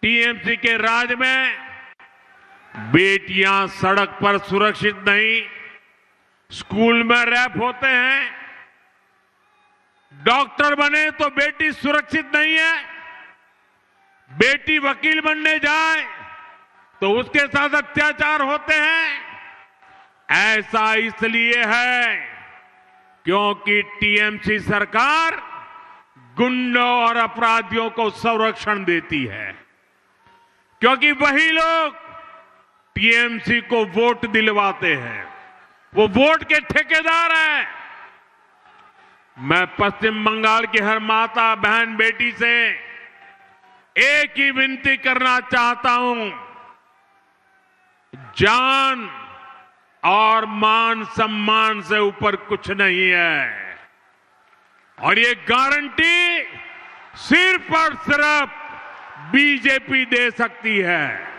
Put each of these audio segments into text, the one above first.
TMC के राज में बेटियां सड़क पर सुरक्षित नहीं, स्कूल में रैप होते हैं, डॉक्टर बने तो बेटी सुरक्षित नहीं है, बेटी वकील बनने जाए तो उसके साथ अत्याचार होते हैं। ऐसा इसलिए है क्योंकि टीएमसी सरकार गुंडों और अपराधियों को संरक्षण देती है, क्योंकि वही लोग टीएमसी को वोट दिलवाते हैं, वो वोट के ठेकेदार हैं। मैं पश्चिम बंगाल की हर माता बहन बेटी से एक ही विनती करना चाहता हूं, जान और मान सम्मान से ऊपर कुछ नहीं है, और ये गारंटी सिर्फ और सिर्फ बीजेपी दे सकती है।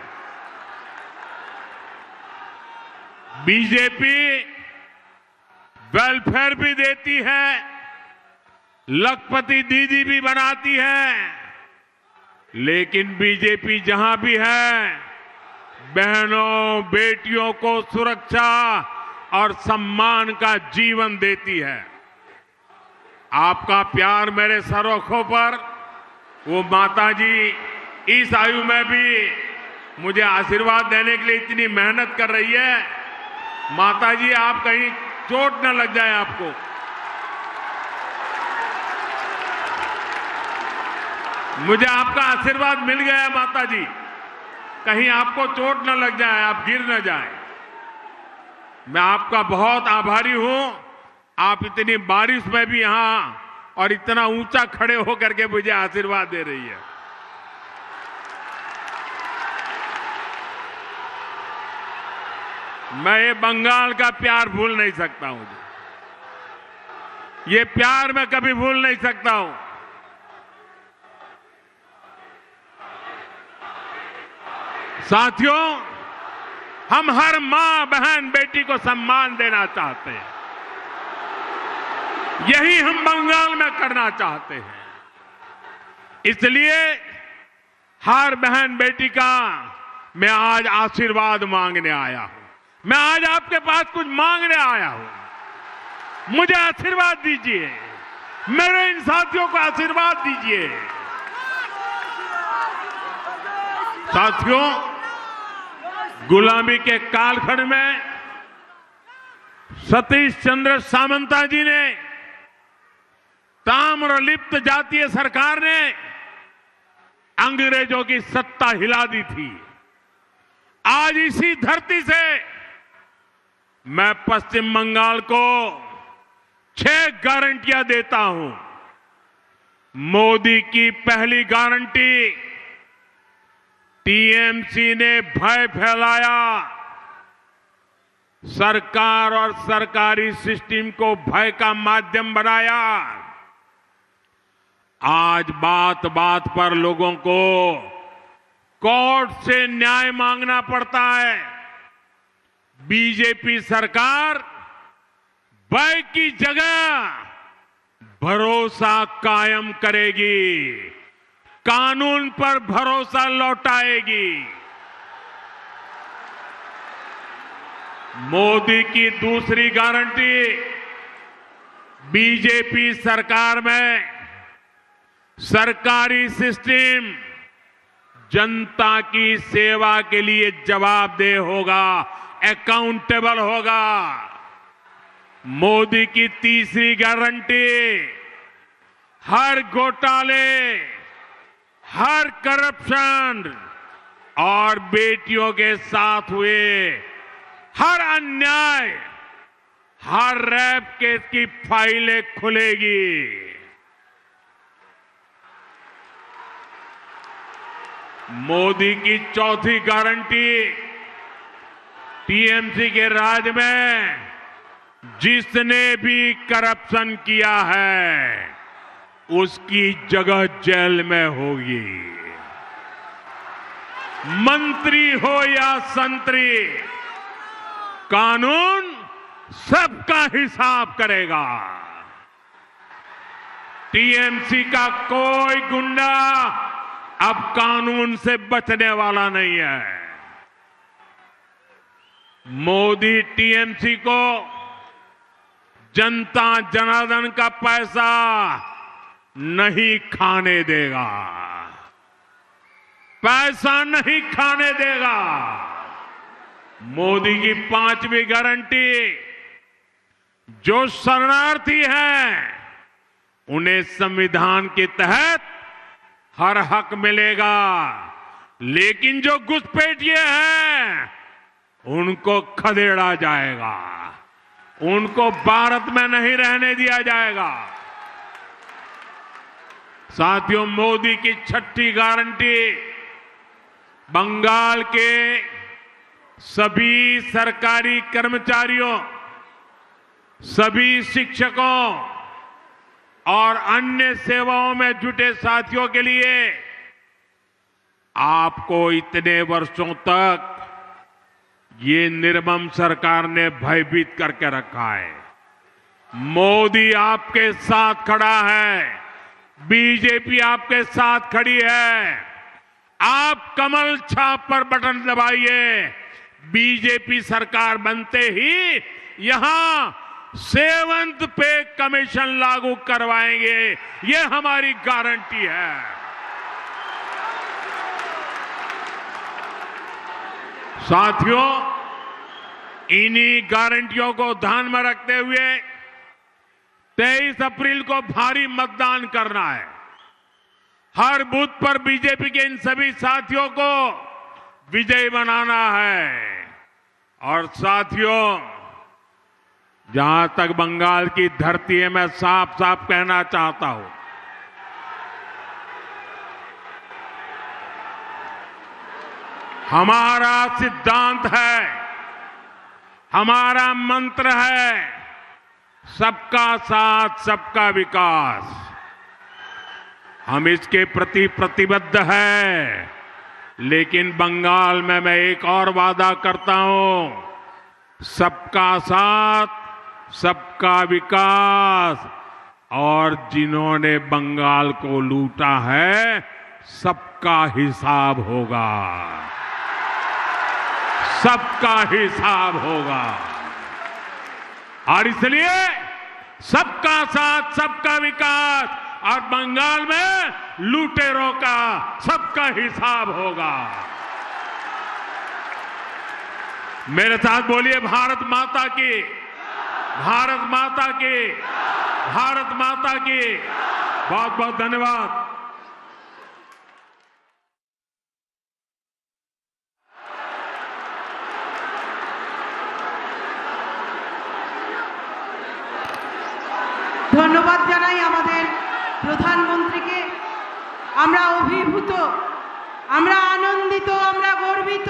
बीजेपी वेलफेयर भी देती है, लखपति दीदी भी बनाती है, लेकिन बीजेपी जहां भी है बहनों बेटियों को सुरक्षा और सम्मान का जीवन देती है। आपका प्यार मेरे सरोखों पर वो माताजी इस आयु में भी मुझे आशीर्वाद देने के लिए इतनी मेहनत कर रही है। माताजी आप कहीं चोट न लग जाए आपको। मुझे आपका आशीर्वाद मिल गया माताजी, कहीं आपको चोट न लग जाए, आप गिर न जाए। मैं आपका बहुत आभारी हूं, आप इतनी बारिश में भी यहां और इतना ऊंचा खड़े होकर के मुझे आशीर्वाद दे रही है। मैं ये बंगाल का प्यार भूल नहीं सकता हूं, ये प्यार मैं कभी भूल नहीं सकता हूं। साथियों, हम हर मां बहन बेटी को सम्मान देना चाहते हैं, यही हम बंगाल में करना चाहते हैं। इसलिए हर बहन बेटी का मैं आज आशीर्वाद मांगने आया हूं। मैं आज आपके पास कुछ मांगने आया हूं, मुझे आशीर्वाद दीजिए, मेरे इन साथियों को आशीर्वाद दीजिए। साथियों, गुलामी के कालखंड में सतीश चंद्र सामंता जी ने, ताम्रलिप्त जातीय सरकार ने अंग्रेजों की सत्ता हिला दी थी। आज इसी धरती से मैं पश्चिम बंगाल को 6 गारंटियां देता हूं। मोदी की पहली गारंटी, टीएमसी ने भय फैलाया, सरकार और सरकारी सिस्टम को भय का माध्यम बनाया। आज बात बात पर लोगों को कोर्ट से न्याय मांगना पड़ता है। बीजेपी सरकार भय की जगह भरोसा कायम करेगी, कानून पर भरोसा लौटाएगी। मोदी की दूसरी गारंटी, बीजेपी सरकार में सरकारी सिस्टम जनता की सेवा के लिए जवाबदेह होगा, अकाउंटेबल होगा। मोदी की तीसरी गारंटी, हर घोटाले, हर करप्शन और बेटियों के साथ हुए हर अन्याय, हर रेप केस की फाइलें खुलेगी। मोदी की चौथी गारंटी, टीएमसी के राज में जिसने भी करप्शन किया है उसकी जगह जेल में होगी। मंत्री हो या संतरी, कानून सबका हिसाब करेगा। टीएमसी का कोई गुंडा अब कानून से बचने वाला नहीं है। मोदी टीएमसी को जनता जनार्दन का पैसा नहीं खाने देगा, पैसा नहीं खाने देगा। मोदी की 5वीं गारंटी, जो शरणार्थी हैं उन्हें संविधान के तहत हर हक मिलेगा, लेकिन जो घुसपैठिए हैं उनको खदेड़ा जाएगा, उनको भारत में नहीं रहने दिया जाएगा। साथियों, मोदी की 6ठी गारंटी बंगाल के सभी सरकारी कर्मचारियों, सभी शिक्षकों और अन्य सेवाओं में जुटे साथियों के लिए आपको इतने वर्षों तक ये निर्मम सरकार ने भयभीत करके रखा है। मोदी आपके साथ खड़ा है, बीजेपी आपके साथ खड़ी है। आप कमल छाप पर बटन दबाइए, बीजेपी सरकार बनते ही यहां 7th पे कमीशन लागू करवाएंगे, ये हमारी गारंटी है। साथियों, इन्हीं गारंटियों को ध्यान में रखते हुए 23 अप्रैल को भारी मतदान करना है। हर बूथ पर बीजेपी के इन सभी साथियों को विजयी बनाना है। और साथियों, जहां तक बंगाल की धरती है, मैं साफ साफ कहना चाहता हूं, हमारा सिद्धांत है, हमारा मंत्र है, सबका साथ सबका विकास। हम इसके प्रति प्रतिबद्ध हैं, लेकिन बंगाल में मैं एक और वादा करता हूं, सबका साथ सबका विकास। और जिन्होंने बंगाल को लूटा है, सबका हिसाब होगा, सबका हिसाब होगा। और इसलिए सबका साथ सबका विकास और बंगाल में लुटेरों का सबका हिसाब होगा। मेरे साथ बोलिए, भारत माता की, भारत माता की, भारत माता की। बहुत बहुत धन्यवाद। ধন্যবাদ জানাই আমাদের প্রধানমন্ত্রীকে। আমরা অভিভূত, আমরা আনন্দিত, আমরা গর্বিত।